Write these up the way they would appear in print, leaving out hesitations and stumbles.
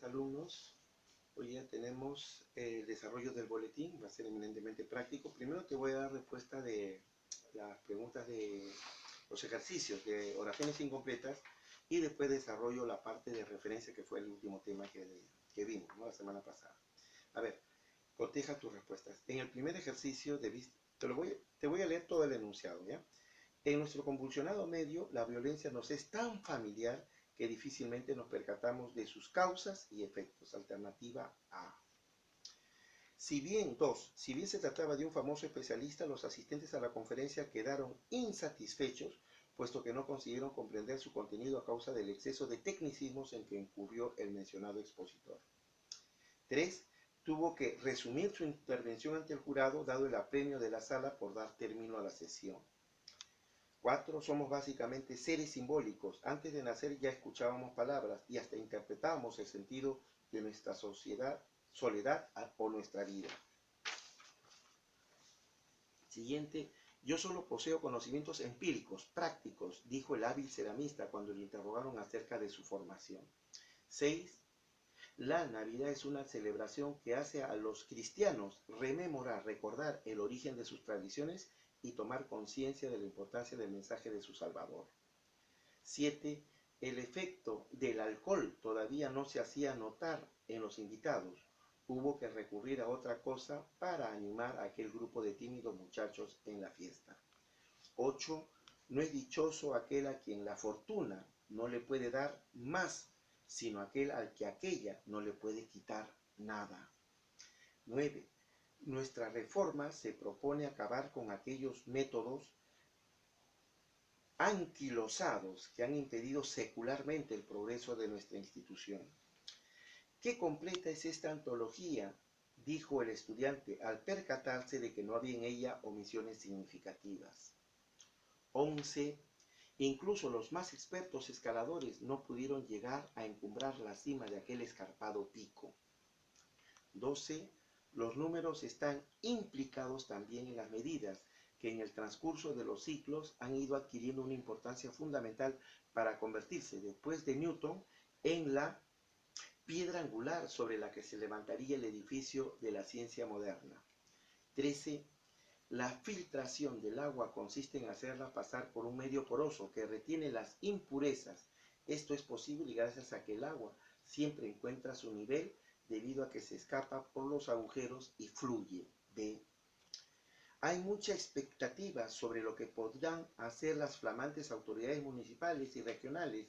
días, alumnos. Hoy ya tenemos el desarrollo del boletín, va a ser eminentemente práctico. Primero te voy a dar respuesta de las preguntas de los ejercicios de oraciones incompletas y después desarrollo la parte de referencia que fue el último tema que vimos, ¿no? La semana pasada. A ver, coteja tus respuestas. En el primer ejercicio te voy a leer todo el enunciado, ¿ya? En nuestro convulsionado medio, la violencia nos es tan familiar que difícilmente nos percatamos de sus causas y efectos. Alternativa A. Si bien se trataba de un famoso especialista, los asistentes a la conferencia quedaron insatisfechos, puesto que no consiguieron comprender su contenido a causa del exceso de tecnicismos en que incurrió el mencionado expositor. 3. Tuvo que resumir su intervención ante el jurado, dado el apremio de la sala por dar término a la sesión. 4. Somos básicamente seres simbólicos. Antes de nacer ya escuchábamos palabras y hasta interpretábamos el sentido de nuestra soledad o nuestra vida. Siguiente. Yo solo poseo conocimientos empíricos, prácticos, dijo el hábil ceramista cuando le interrogaron acerca de su formación. 6. La Navidad es una celebración que hace a los cristianos rememorar, recordar el origen de sus tradiciones y tomar conciencia de la importancia del mensaje de su Salvador. 7. El efecto del alcohol todavía no se hacía notar en los invitados. Hubo que recurrir a otra cosa para animar a aquel grupo de tímidos muchachos en la fiesta. 8. No es dichoso aquel a quien la fortuna no le puede dar más, sino aquel al que aquella no le puede quitar nada. 9. Nuestra reforma se propone acabar con aquellos métodos anquilosados que han impedido secularmente el progreso de nuestra institución. ¡Qué completa es esta antología!, dijo el estudiante al percatarse de que no había en ella omisiones significativas. 11. Incluso los más expertos escaladores no pudieron llegar a encumbrar la cima de aquel escarpado pico. 12. Los números están implicados también en las medidas, que en el transcurso de los siglos han ido adquiriendo una importancia fundamental para convertirse, después de Newton, en la piedra angular sobre la que se levantaría el edificio de la ciencia moderna. 13. La filtración del agua consiste en hacerla pasar por un medio poroso que retiene las impurezas. Esto es posible gracias a que el agua siempre encuentra su nivel debido a que se escapa por los agujeros y fluye. B. Hay mucha expectativa sobre lo que podrán hacer las flamantes autoridades municipales y regionales.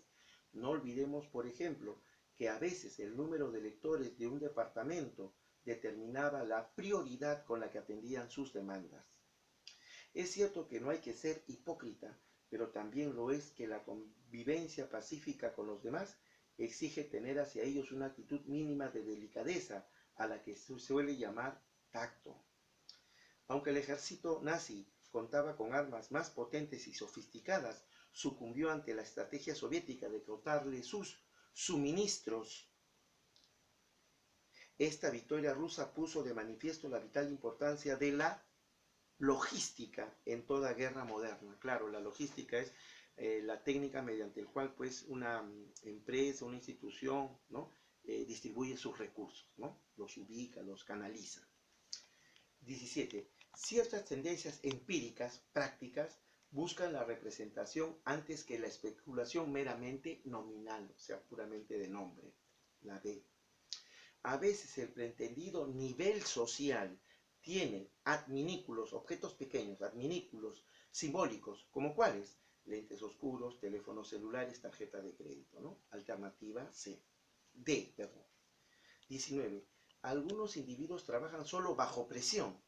No olvidemos, por ejemplo, que a veces el número de electores de un departamento determinaba la prioridad con la que atendían sus demandas. Es cierto que no hay que ser hipócrita, pero también lo es que la convivencia pacífica con los demás exige tener hacia ellos una actitud mínima de delicadeza, a la que se suele llamar tacto. Aunque el ejército nazi contaba con armas más potentes y sofisticadas, sucumbió ante la estrategia soviética de cortarle sus suministros. Esta victoria rusa puso de manifiesto la vital importancia de la logística en toda guerra moderna. Claro, la logística es la técnica mediante la cual pues una empresa, una institución, ¿no? Distribuye sus recursos, ¿no? Los ubica, los canaliza. 17. Ciertas tendencias empíricas, prácticas, buscan la representación antes que la especulación meramente nominal, o sea, puramente de nombre. La B. A veces el pretendido nivel social tiene adminículos, objetos pequeños, adminículos simbólicos, ¿como cuáles? Lentes oscuros, teléfonos celulares, tarjeta de crédito, ¿no? Alternativa C. D, perdón. 19. Algunos individuos trabajan solo bajo presión.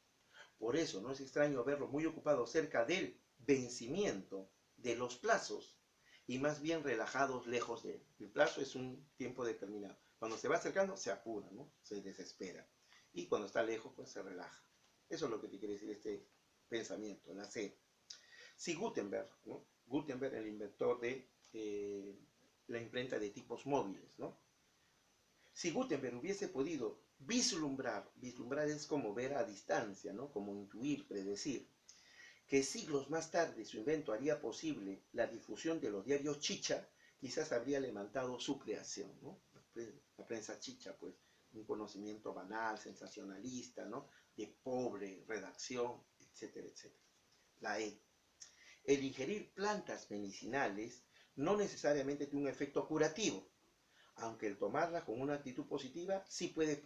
Por eso no es extraño verlos muy ocupados cerca del vencimiento de los plazos y más bien relajados lejos de él. El plazo es un tiempo determinado. Cuando se va acercando, se apura, ¿no? Se desespera. Y cuando está lejos, pues se relaja. Eso es lo que te quiere decir este pensamiento, la C. Si Gutenberg, ¿no? Gutenberg, el inventor de la imprenta de tipos móviles, ¿no? Si Gutenberg hubiese podido vislumbrar es como ver a distancia, ¿no? Como intuir, predecir, que siglos más tarde su invento haría posible la difusión de los diarios chicha, quizás habría levantado su creación, ¿no? La prensa chicha, pues, un conocimiento banal, sensacionalista, ¿no? De pobre redacción, etcétera, etcétera. La E. El ingerir plantas medicinales no necesariamente tiene un efecto curativo, aunque el tomarla con una actitud positiva sí puede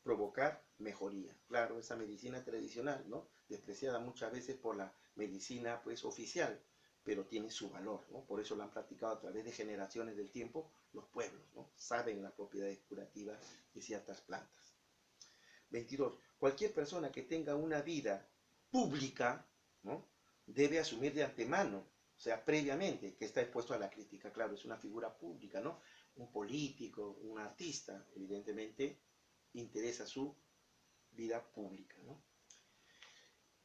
provocar mejoría. Claro, esa medicina tradicional, ¿no? Despreciada muchas veces por la medicina, pues, oficial, pero tiene su valor, ¿no? Por eso la han practicado a través de generaciones del tiempo los pueblos, ¿no? Saben las propiedades curativas de ciertas plantas. 22. Cualquier persona que tenga una vida pública, ¿no? Debe asumir de antemano, o sea, previamente, que está expuesto a la crítica. Claro, es una figura pública, ¿no? Un político, un artista, evidentemente, interesa su vida pública, ¿no?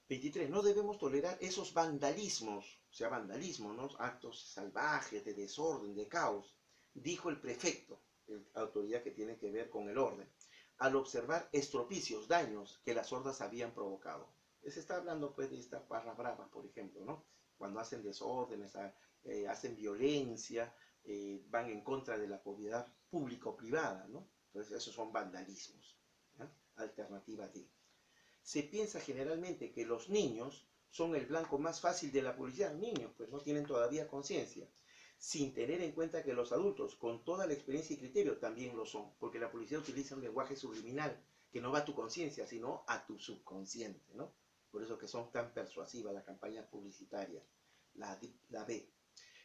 23. No debemos tolerar esos vandalismos, o sea, vandalismo, ¿no? Actos salvajes, de desorden, de caos, dijo el prefecto, la autoridad que tiene que ver con el orden, al observar estropicios, daños que las hordas habían provocado. Se está hablando, pues, de esta barra brava, por ejemplo, ¿no? Cuando hacen desórdenes, hacen violencia, van en contra de la propiedad pública o privada, ¿no? Entonces, esos son vandalismos, ¿no? Alternativa D. Se piensa generalmente que los niños son el blanco más fácil de la publicidad. Niños, pues, no tienen todavía conciencia, sin tener en cuenta que los adultos, con toda la experiencia y criterio, también lo son, porque la publicidad utiliza un lenguaje subliminal que no va a tu conciencia, sino a tu subconsciente, ¿no? Por eso que son tan persuasivas las campañas publicitarias. La B.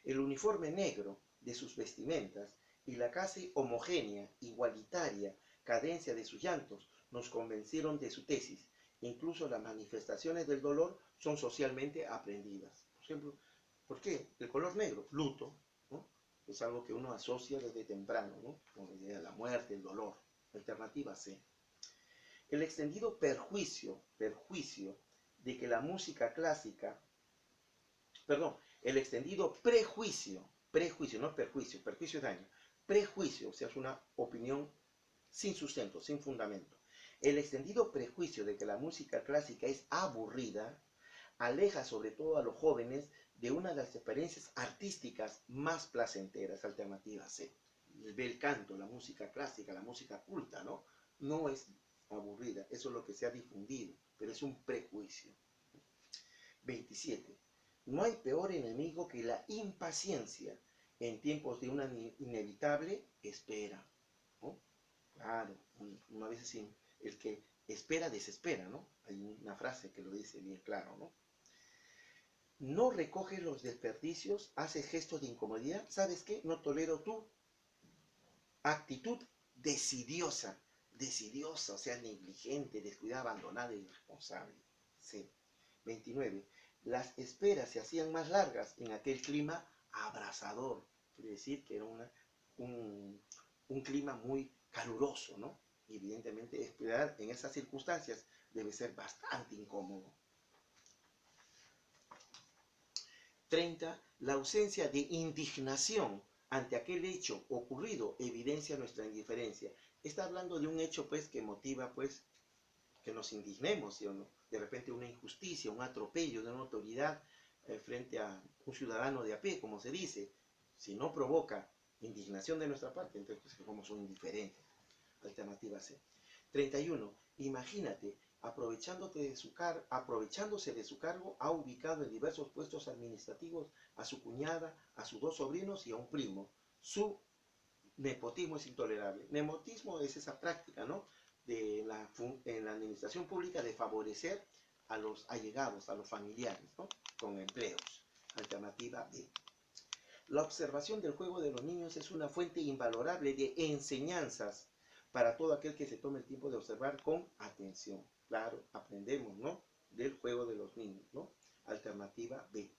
El uniforme negro de sus vestimentas y la casi homogénea, igualitaria cadencia de sus llantos nos convencieron de su tesis. Incluso las manifestaciones del dolor son socialmente aprendidas. Por ejemplo, ¿por qué? El color negro, luto, ¿no? Es algo que uno asocia desde temprano, ¿no? Con la idea de la muerte, el dolor. Alternativa C. El extendido perjuicio de que la música clásica, perdón, el extendido prejuicio, no perjuicio, perjuicio es daño, prejuicio, o sea, es una opinión sin sustento, sin fundamento. El extendido prejuicio de que la música clásica es aburrida aleja sobre todo a los jóvenes de una de las experiencias artísticas más placenteras. Alternativa C. El bel canto, la música clásica, la música culta, ¿no? No es aburrida, eso es lo que se ha difundido, pero es un prejuicio. 27. No hay peor enemigo que la impaciencia en tiempos de una inevitable espera, ¿no? Claro, una vez así, el que espera desespera, ¿no? Hay una frase que lo dice bien claro, ¿no? No recoges los desperdicios, haces gestos de incomodidad, ¿sabes qué? No tolero tu actitud decidiosa, o sea, negligente, descuidada, abandonada e irresponsable. C. 29. Las esperas se hacían más largas en aquel clima abrasador, quiere decir que era un clima muy caluroso, ¿no? Y evidentemente esperar en esas circunstancias debe ser bastante incómodo. 30. La ausencia de indignación ante aquel hecho ocurrido evidencia nuestra indiferencia. Está hablando de un hecho, pues, que motiva, pues, que nos indignemos, ¿sí o no? De repente una injusticia, un atropello de una autoridad frente a un ciudadano de a pie, como se dice. Si no provoca indignación de nuestra parte, entonces, pues, somos un indiferente. Alternativa C. 31. Imagínate, aprovechándose de su cargo, ha ubicado en diversos puestos administrativos a su cuñada, a sus dos sobrinos y a un primo. Su nepotismo es intolerable. Nepotismo es esa práctica, ¿no? En la administración pública de favorecer a los allegados, a los familiares, ¿no? Con empleos. Alternativa B. La observación del juego de los niños es una fuente invalorable de enseñanzas para todo aquel que se tome el tiempo de observar con atención. Claro, aprendemos, ¿no? Del juego de los niños, ¿no? Alternativa B.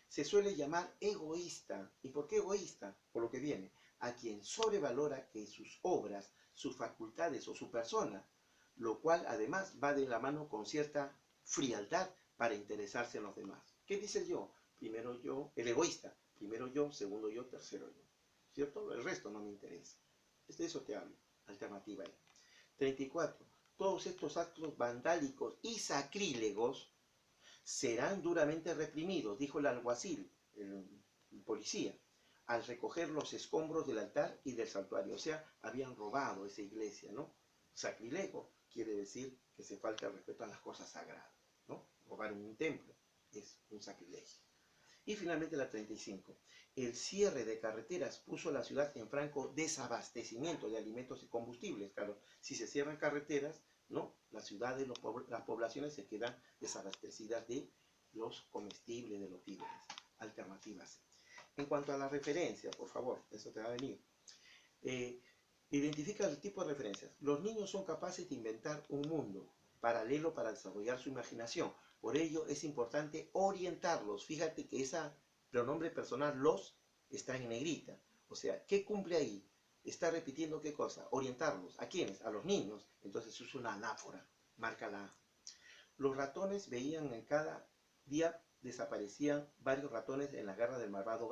Se suele llamar egoísta. ¿Y por qué egoísta? Por lo que viene. A quien sobrevalora que sus obras, sus facultades o su persona, lo cual además va de la mano con cierta frialdad para interesarse en los demás. ¿Qué dice yo? Primero yo, el egoísta. Primero yo, segundo yo, tercero yo. ¿Cierto? El resto no me interesa. De eso te hablo. Alternativa E. 34. Todos estos actos vandálicos y sacrílegos serán duramente reprimidos, dijo el alguacil, el policía, al recoger los escombros del altar y del santuario. O sea, habían robado esa iglesia, ¿no? Sacrilego quiere decir que se falta el respeto a las cosas sagradas, ¿no? Robar un templo es un sacrilegio. Y finalmente la 35. El cierre de carreteras puso a la ciudad en franco desabastecimiento de alimentos y combustibles. Claro, si se cierran carreteras, ¿no? Las ciudades, las poblaciones se quedan desabastecidas de los comestibles, de los víveres. Alternativas. En cuanto a la referencia, por favor, eso te va a venir. Identifica el tipo de referencias. Los niños son capaces de inventar un mundo paralelo para desarrollar su imaginación. Por ello es importante orientarlos. Fíjate que ese pronombre personal, los, está en negrita. O sea, ¿qué cumple ahí? Está repitiendo qué cosa. Orientarlos. ¿A quiénes? A los niños. Entonces usa una anáfora. Marca la A. Los ratones veían en cada día desaparecían varios ratones en la garra del malvado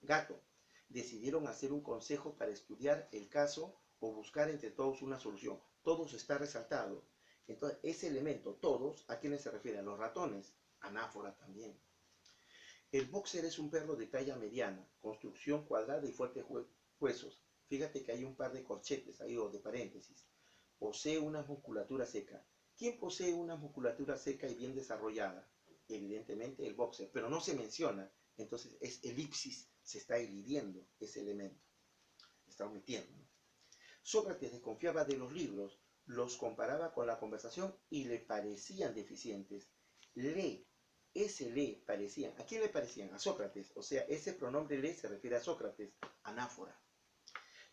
gato. Decidieron hacer un consejo para estudiar el caso o buscar entre todos una solución. Todos está resaltado. Entonces, ese elemento, todos, ¿a quiénes se refiere? A los ratones. Anáfora también. El boxer es un perro de talla mediana, construcción cuadrada y fuertes huesos. Fíjate que hay un par de corchetes ahí o de paréntesis. Posee una musculatura seca. ¿Quién posee una musculatura seca y bien desarrollada? Evidentemente el boxer, pero no se menciona. Entonces es elipsis, se está elidiendo ese elemento. Está omitiendo, ¿no? Sócrates desconfiaba de los libros, los comparaba con la conversación y le parecían deficientes. Ese le parecían. ¿A quién le parecían? A Sócrates. O sea, ese pronombre le se refiere a Sócrates. Anáfora.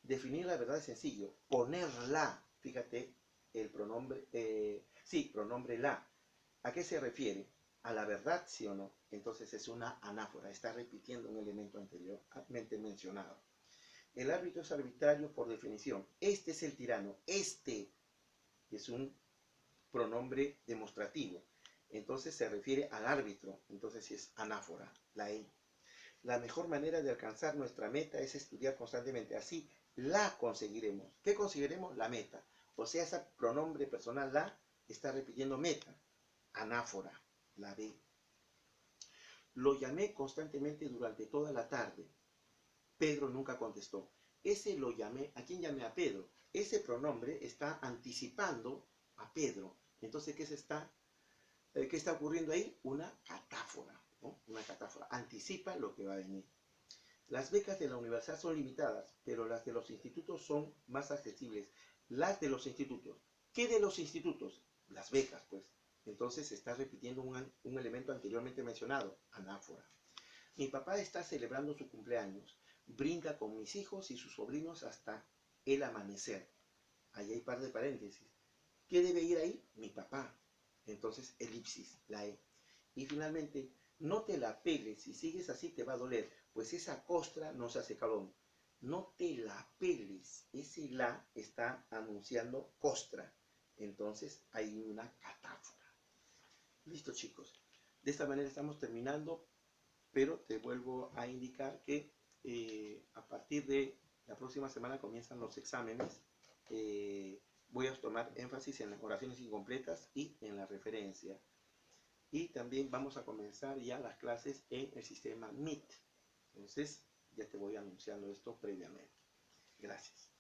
Definir la verdad es sencillo. Ponerla. Fíjate, el pronombre, pronombre la. ¿A qué se refiere? ¿A la verdad, sí o no? Entonces es una anáfora. Está repitiendo un elemento anteriormente mencionado. El árbitro es arbitrario por definición. Este es el tirano. Este es un pronombre demostrativo. Entonces se refiere al árbitro. Entonces es anáfora, la E. La mejor manera de alcanzar nuestra meta es estudiar constantemente. Así la conseguiremos. ¿Qué conseguiremos? La meta. O sea, ese pronombre personal la está repitiendo meta. Anáfora, la B. Lo llamé constantemente durante toda la tarde. Pedro nunca contestó. Ese lo llamé, ¿a quién llamé? A Pedro. Ese pronombre está anticipando a Pedro. Entonces, ¿qué está ocurriendo ahí? Una catáfora, ¿no? Una catáfora. Anticipa lo que va a venir. Las becas de la universidad son limitadas, pero las de los institutos son más accesibles. Las de los institutos. ¿Qué de los institutos? Las becas, pues. Entonces se está repitiendo un elemento anteriormente mencionado, anáfora. Mi papá está celebrando su cumpleaños. Brinda con mis hijos y sus sobrinos hasta el amanecer. Ahí hay par de paréntesis. ¿Qué debe ir ahí? Mi papá. Entonces, elipsis, la E. Y finalmente, no te la peles, si sigues así te va a doler, pues esa costra no se hace calón. No te la peles, ese la está anunciando costra. Entonces, hay una catáfora. Listo, chicos. De esta manera estamos terminando, pero te vuelvo a indicar que a partir de la próxima semana comienzan los exámenes. Voy a tomar énfasis en las oraciones incompletas y en la referencia. Y también vamos a comenzar ya las clases en el sistema Meet. Entonces, ya te voy anunciando esto previamente. Gracias.